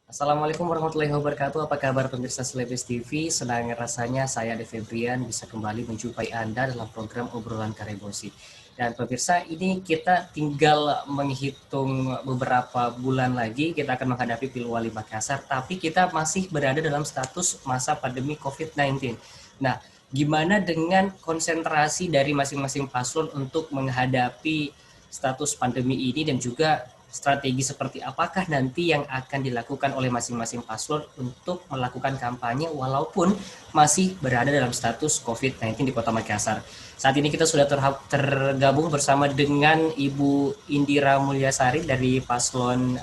Assalamualaikum warahmatullahi wabarakatuh. Apa kabar pemirsa Selebes TV? Senang rasanya saya Ade Febrian bisa kembali menjumpai Anda dalam program obrolan Karebosi. Dan pemirsa, ini kita tinggal menghitung beberapa bulan lagi kita akan menghadapi Pilwali Makassar, tapi kita masih berada dalam status masa pandemi COVID-19. Nah, gimana dengan konsentrasi dari masing-masing paslon untuk menghadapi status pandemi ini dan juga strategi seperti apakah nanti yang akan dilakukan oleh masing-masing paslon untuk melakukan kampanye walaupun masih berada dalam status COVID-19 di Kota Makassar. Saat ini kita sudah tergabung bersama dengan Ibu Indira Mulyasari dari paslon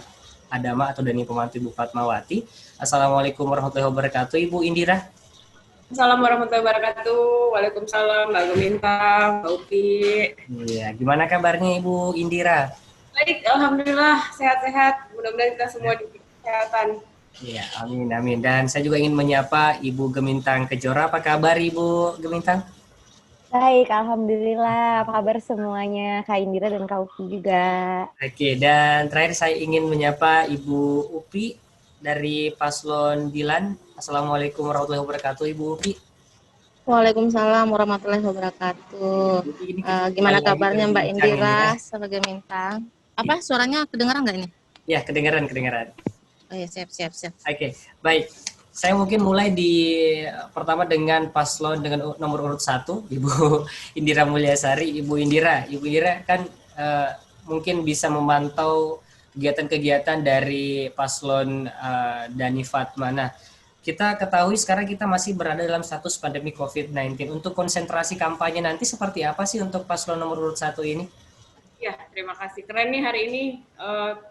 Adama atau Dani Pembantu Ibu Fatmawati. Assalamualaikum warahmatullahi wabarakatuh, Ibu Indira. Assalamualaikum warahmatullahi wabarakatuh. Waalaikumsalam, Mbak Geminta, Mbak Upi. Iya, gimana kabarnya Ibu Indira? Baik, Alhamdulillah sehat-sehat. Mudah-mudahan kita semua diberi kesehatan. Iya, amin, amin. Dan saya juga ingin menyapa Ibu Gemintang Kejora. Apa kabar Ibu Gemintang? Baik, Alhamdulillah. Apa kabar semuanya? Kak Indira dan Kak Upi juga. Oke, dan terakhir saya ingin menyapa Ibu Upi dari Paslon Dilan. Assalamualaikum warahmatullahi wabarakatuh, Ibu Upi. Waalaikumsalam warahmatullahi wabarakatuh. Gimana kabarnya Mbak Indira sebagai Mintang? Apa suaranya kedengaran nggak ini? Ya, kedengaran. Oh ya, siap. Oke, baik. Saya mungkin mulai pertama dengan paslon dengan nomor urut 1, Ibu Indira Mulyasari. Ibu Indira kan mungkin bisa memantau kegiatan-kegiatan dari paslon Dani Fatma. Nah, kita ketahui sekarang kita masih berada dalam status pandemi COVID-19. Untuk konsentrasi kampanye nanti seperti apa sih untuk paslon nomor urut 1 ini? Ya, terima kasih. Keren nih hari ini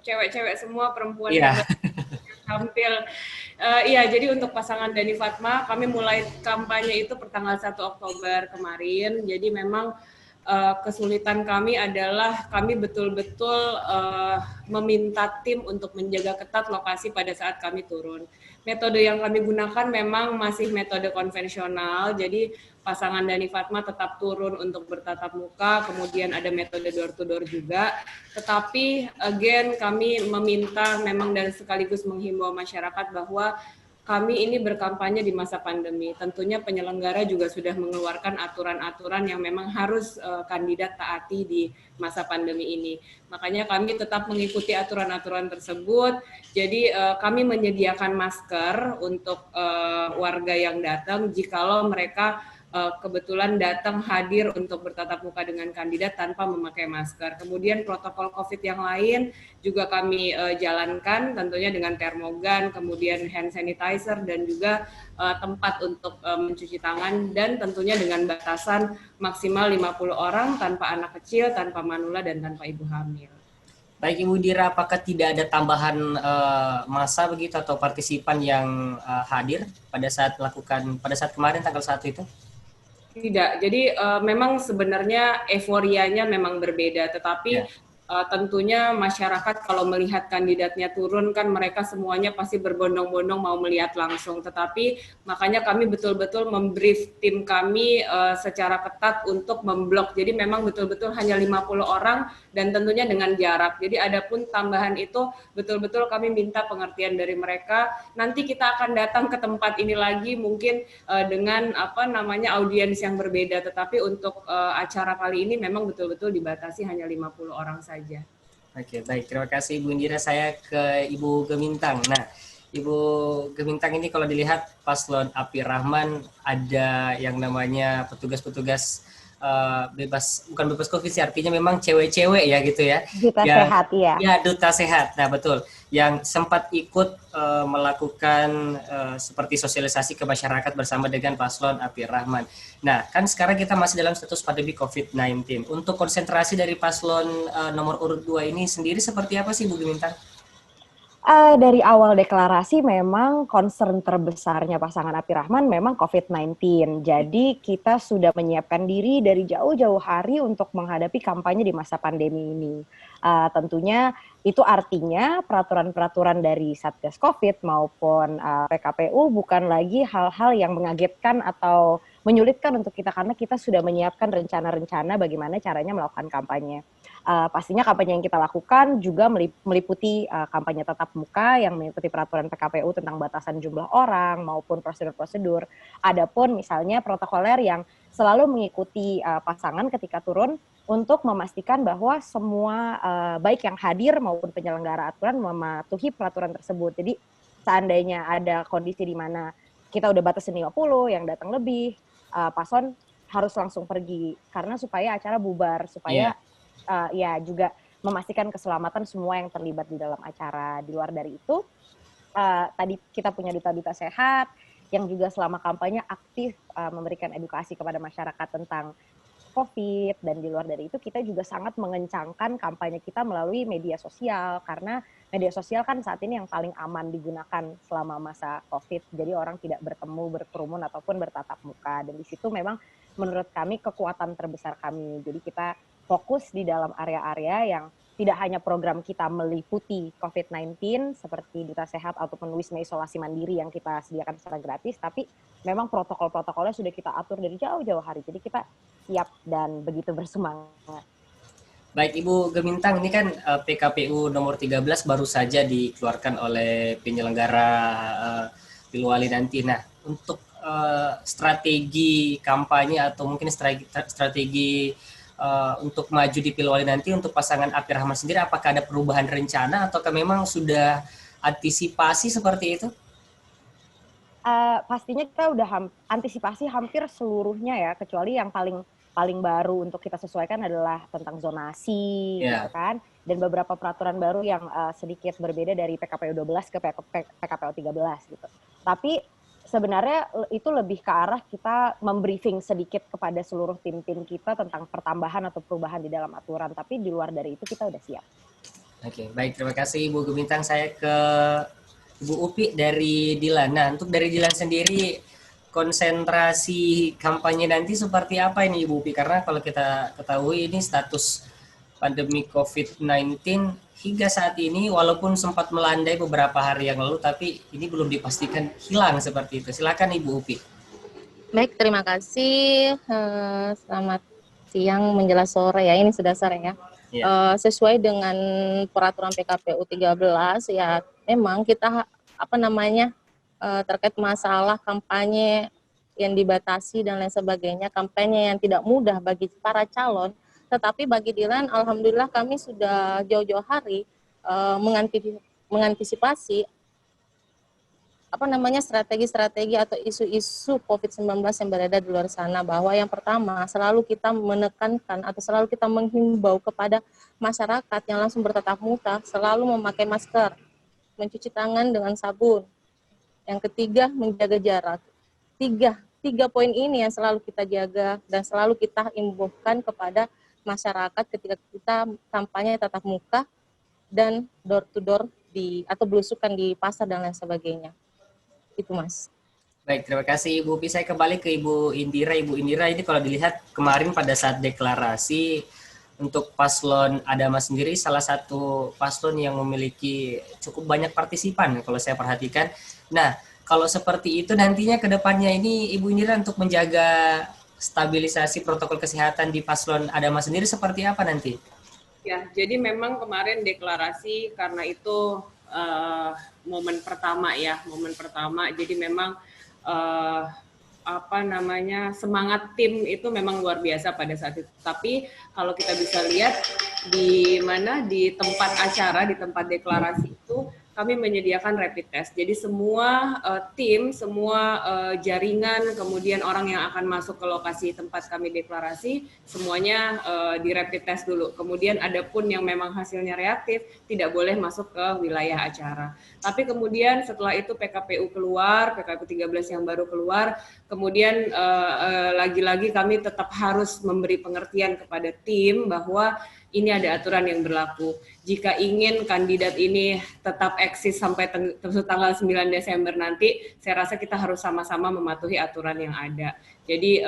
cewek-cewek semua, perempuan yang tampil. Iya, jadi untuk pasangan Dani Fatma, kami mulai kampanye itu pertanggal 1 Oktober kemarin. Jadi memang kesulitan kami adalah kami betul-betul meminta tim untuk menjaga ketat lokasi pada saat kami turun. Metode yang kami gunakan memang masih metode konvensional, jadi pasangan Dani Fatma tetap turun untuk bertatap muka, kemudian ada metode door to door juga, tetapi again kami meminta memang dan sekaligus menghimbau masyarakat bahwa kami ini berkampanye di masa pandemi. Tentunya penyelenggara juga sudah mengeluarkan aturan-aturan yang memang harus kandidat taati di masa pandemi ini. Makanya kami tetap mengikuti aturan-aturan tersebut. Jadi kami menyediakan masker untuk warga yang datang jikalau mereka kebetulan datang hadir untuk bertatap muka dengan kandidat tanpa memakai masker. Kemudian protokol COVID yang lain juga kami jalankan tentunya dengan termogan, kemudian hand sanitizer dan juga tempat untuk mencuci tangan dan tentunya dengan batasan maksimal 50 orang tanpa anak kecil, tanpa manula dan tanpa ibu hamil. Baik Ibu Dira, apakah tidak ada tambahan masa begitu atau partisipan yang hadir pada saat kemarin tanggal 1 itu? Tidak, jadi memang sebenarnya euforianya memang berbeda, tetapi tentunya masyarakat kalau melihat kandidatnya turun kan mereka semuanya pasti berbondong-bondong mau melihat langsung, tetapi makanya kami betul-betul membrief tim kami secara ketat untuk memblok, jadi memang betul-betul hanya 50 orang dan tentunya dengan jarak, jadi adapun tambahan itu betul-betul kami minta pengertian dari mereka, nanti kita akan datang ke tempat ini lagi mungkin dengan audiens yang berbeda, tetapi untuk acara kali ini memang betul-betul dibatasi hanya 50 orang saja. Oke, baik. Terima kasih Ibu Indira. Saya ke Ibu Gemintang. Nah, Ibu Gemintang ini kalau dilihat paslon Api Rahman ada yang namanya petugas-petugas bukan bebas COVID sih, artinya memang cewek-cewek ya gitu ya. Duta sehat ya. Ya, duta sehat. Nah, betul. Yang sempat ikut melakukan seperti sosialisasi ke masyarakat bersama dengan paslon Api Rahman. Nah, kan sekarang kita masih dalam status pandemi COVID-19. Untuk konsentrasi dari paslon nomor urut 2 ini sendiri seperti apa sih Bu Gemintang? Dari awal deklarasi memang concern terbesarnya pasangan Api Rahman memang COVID-19. Jadi kita sudah menyiapkan diri dari jauh-jauh hari untuk menghadapi kampanye di masa pandemi ini. Tentunya itu artinya peraturan-peraturan dari Satgas COVID maupun PKPU bukan lagi hal-hal yang mengagetkan atau menyulitkan untuk kita karena kita sudah menyiapkan rencana-rencana bagaimana caranya melakukan kampanye. Pastinya kampanye yang kita lakukan juga meliputi kampanye tatap muka yang mengikuti peraturan PKPU tentang batasan jumlah orang maupun prosedur-prosedur. Adapun misalnya protokoler yang selalu mengikuti pasangan ketika turun untuk memastikan bahwa semua baik yang hadir maupun penyelenggara aturan mematuhi peraturan tersebut. Jadi seandainya ada kondisi di mana kita udah batasin 50, yang datang lebih, paslon harus langsung pergi karena supaya acara bubar, supaya ya juga memastikan keselamatan semua yang terlibat di dalam acara. Di luar dari itu, tadi kita punya duta-duta sehat yang juga selama kampanye aktif memberikan edukasi kepada masyarakat tentang COVID, dan di luar dari itu kita juga sangat mengencangkan kampanye kita melalui media sosial, karena media sosial kan saat ini yang paling aman digunakan selama masa COVID, jadi orang tidak bertemu, berkerumun, ataupun bertatap muka, dan di situ memang menurut kami kekuatan terbesar kami. Jadi kita fokus di dalam area-area yang tidak hanya program kita meliputi COVID-19 seperti Duta Sehat ataupun Wisma Isolasi Mandiri yang kita sediakan secara gratis, tapi memang protokol-protokolnya sudah kita atur dari jauh-jauh hari. Jadi kita siap dan begitu bersemangat. Baik Ibu Gemintang, ini kan PKPU nomor 13 baru saja dikeluarkan oleh penyelenggara Pilwali nanti. Nah, untuk strategi kampanye atau mungkin strategi untuk maju di Pilwali nanti untuk pasangan Api Rahman sendiri, apakah ada perubahan rencana ataukah memang sudah antisipasi seperti itu? Pastinya kita udah antisipasi hampir seluruhnya ya, kecuali yang paling baru untuk kita sesuaikan adalah tentang zonasi, gitu kan, dan beberapa peraturan baru yang sedikit berbeda dari PKPU 12 ke PKPU 13 gitu. Tapi sebenarnya itu lebih ke arah kita membriefing sedikit kepada seluruh tim-tim kita tentang pertambahan atau perubahan di dalam aturan. Tapi di luar dari itu kita udah siap. Oke, baik. Terima kasih Ibu Gemintang. Saya ke Ibu Upi dari Dilan. Nah, untuk dari Dilan sendiri, konsentrasi kampanye nanti seperti apa ini Ibu Upi? Karena kalau kita ketahui ini status pandemi COVID-19 hingga saat ini walaupun sempat melandai beberapa hari yang lalu, tapi ini belum dipastikan hilang seperti itu. Silakan Ibu Upi. Baik, terima kasih. Selamat siang menjelang sore ya, ini sudah sore ya. Sesuai dengan peraturan PKPU 13 ya, memang kita terkait masalah kampanye yang dibatasi dan lain sebagainya, kampanye yang tidak mudah bagi para calon. Tetapi bagi Dilan, alhamdulillah kami sudah jauh-jauh hari mengantisipasi strategi-strategi atau isu-isu COVID-19 yang berada di luar sana, bahwa yang pertama selalu kita menekankan atau selalu kita menghimbau kepada masyarakat yang langsung bertatap muka selalu memakai masker, mencuci tangan dengan sabun. Yang ketiga, menjaga jarak. Tiga poin ini yang selalu kita jaga dan selalu kita imbaukan kepada masyarakat ketika kita kampanye tatap muka dan door to door atau belusukan di pasar dan lain sebagainya. Itu Mas. Baik, terima kasih Ibu Upi. Saya kembali ke Ibu Indira. Ibu Indira, ini kalau dilihat kemarin pada saat deklarasi untuk paslon Adama sendiri salah satu paslon yang memiliki cukup banyak partisipan kalau saya perhatikan. Nah, kalau seperti itu nantinya ke depannya ini Ibu Indira untuk menjaga stabilisasi protokol kesehatan di paslon Adama sendiri seperti apa nanti? Ya, jadi memang kemarin deklarasi karena itu momen pertama. Jadi memang semangat tim itu memang luar biasa pada saat itu. Tapi kalau kita bisa lihat di tempat acara, di tempat deklarasi itu kami menyediakan rapid test. Jadi semua tim, semua jaringan, kemudian orang yang akan masuk ke lokasi tempat kami deklarasi, semuanya di rapid test dulu. Kemudian ada pun yang memang hasilnya reaktif, tidak boleh masuk ke wilayah acara. Tapi kemudian setelah itu PKPU keluar, PKPU 13 yang baru keluar, kemudian lagi-lagi kami tetap harus memberi pengertian kepada tim bahwa ini ada aturan yang berlaku. Jika ingin kandidat ini tetap eksis sampai tanggal 9 Desember nanti, saya rasa kita harus sama-sama mematuhi aturan yang ada. Jadi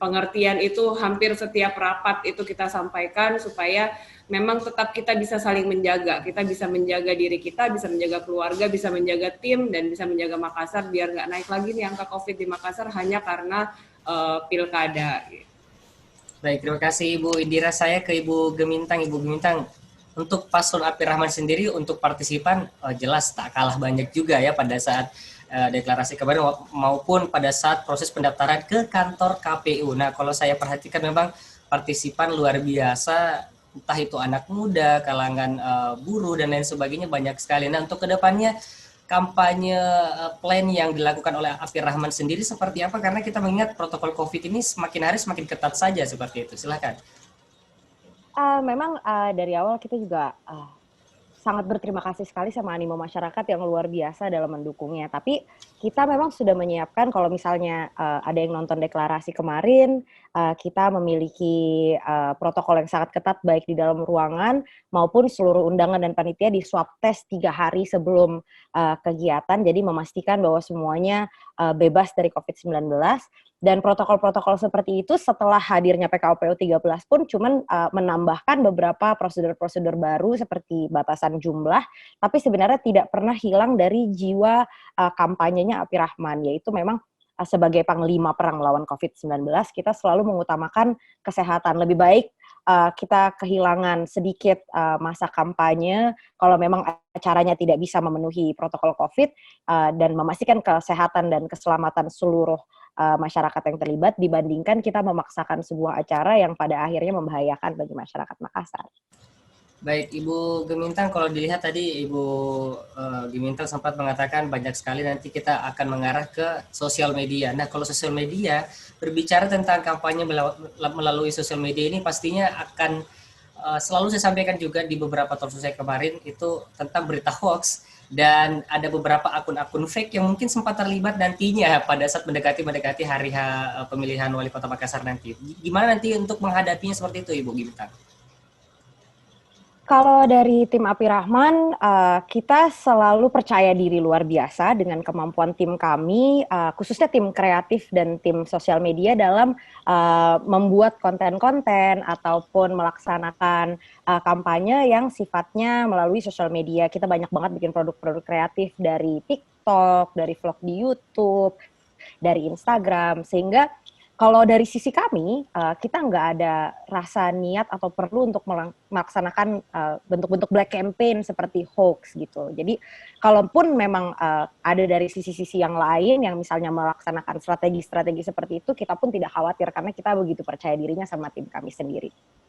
pengertian itu hampir setiap rapat itu kita sampaikan supaya memang tetap kita bisa saling menjaga. Kita bisa menjaga diri kita, bisa menjaga keluarga, bisa menjaga tim, dan bisa menjaga Makassar biar nggak naik lagi nih angka COVID di Makassar hanya karena pilkada. Baik, terima kasih Ibu Indira. Saya ke Ibu Gemintang. Ibu Gemintang, untuk Paslon Api Rahman sendiri, untuk partisipan jelas tak kalah banyak juga ya pada saat deklarasi kemarin maupun pada saat proses pendaftaran ke kantor KPU. Nah, kalau saya perhatikan memang partisipan luar biasa, entah itu anak muda, kalangan buruh dan lain sebagainya banyak sekali. Nah, untuk kedepannya kampanye plan yang dilakukan oleh Api Rahman sendiri seperti apa? Karena kita mengingat protokol COVID ini semakin hari semakin ketat saja seperti itu. Silakan. Memang dari awal kita juga sangat berterima kasih sekali sama animo masyarakat yang luar biasa dalam mendukungnya. Tapi kita memang sudah menyiapkan kalau misalnya ada yang nonton deklarasi kemarin, kita memiliki protokol yang sangat ketat baik di dalam ruangan maupun seluruh undangan dan panitia di swab test 3 hari sebelum kegiatan. Jadi memastikan bahwa semuanya bebas dari COVID-19. Dan protokol-protokol seperti itu setelah hadirnya PKUPU 13 pun cuman menambahkan beberapa prosedur-prosedur baru seperti batasan jumlah, tapi sebenarnya tidak pernah hilang dari jiwa kampanyenya Api Rahman, yaitu memang sebagai panglima perang melawan COVID-19, kita selalu mengutamakan kesehatan. Lebih baik kita kehilangan sedikit masa kampanye kalau memang acaranya tidak bisa memenuhi protokol COVID dan memastikan kesehatan dan keselamatan seluruh masyarakat yang terlibat dibandingkan kita memaksakan sebuah acara yang pada akhirnya membahayakan bagi masyarakat Makassar. Baik, Ibu Gemintang, kalau dilihat tadi Ibu Gemintang sempat mengatakan banyak sekali nanti kita akan mengarah ke sosial media. Nah, kalau sosial media, berbicara tentang kampanye melalui sosial media ini pastinya akan selalu saya sampaikan juga di beberapa talkshow saya kemarin itu tentang berita hoax dan ada beberapa akun-akun fake yang mungkin sempat terlibat nantinya pada saat mendekati hari pemilihan wali kota Makassar nanti. Gimana nanti untuk menghadapinya seperti itu, Ibu Gemintang? Kalau dari tim Api Rahman, kita selalu percaya diri luar biasa dengan kemampuan tim kami, khususnya tim kreatif dan tim sosial media dalam membuat konten-konten ataupun melaksanakan kampanye yang sifatnya melalui sosial media. Kita banyak banget bikin produk-produk kreatif dari TikTok, dari vlog di YouTube, dari Instagram, sehingga kalau dari sisi kami, kita nggak ada rasa niat atau perlu untuk melaksanakan bentuk-bentuk black campaign seperti hoax gitu. Jadi, kalaupun memang ada dari sisi-sisi yang lain yang misalnya melaksanakan strategi-strategi seperti itu, kita pun tidak khawatir karena kita begitu percaya dirinya sama tim kami sendiri.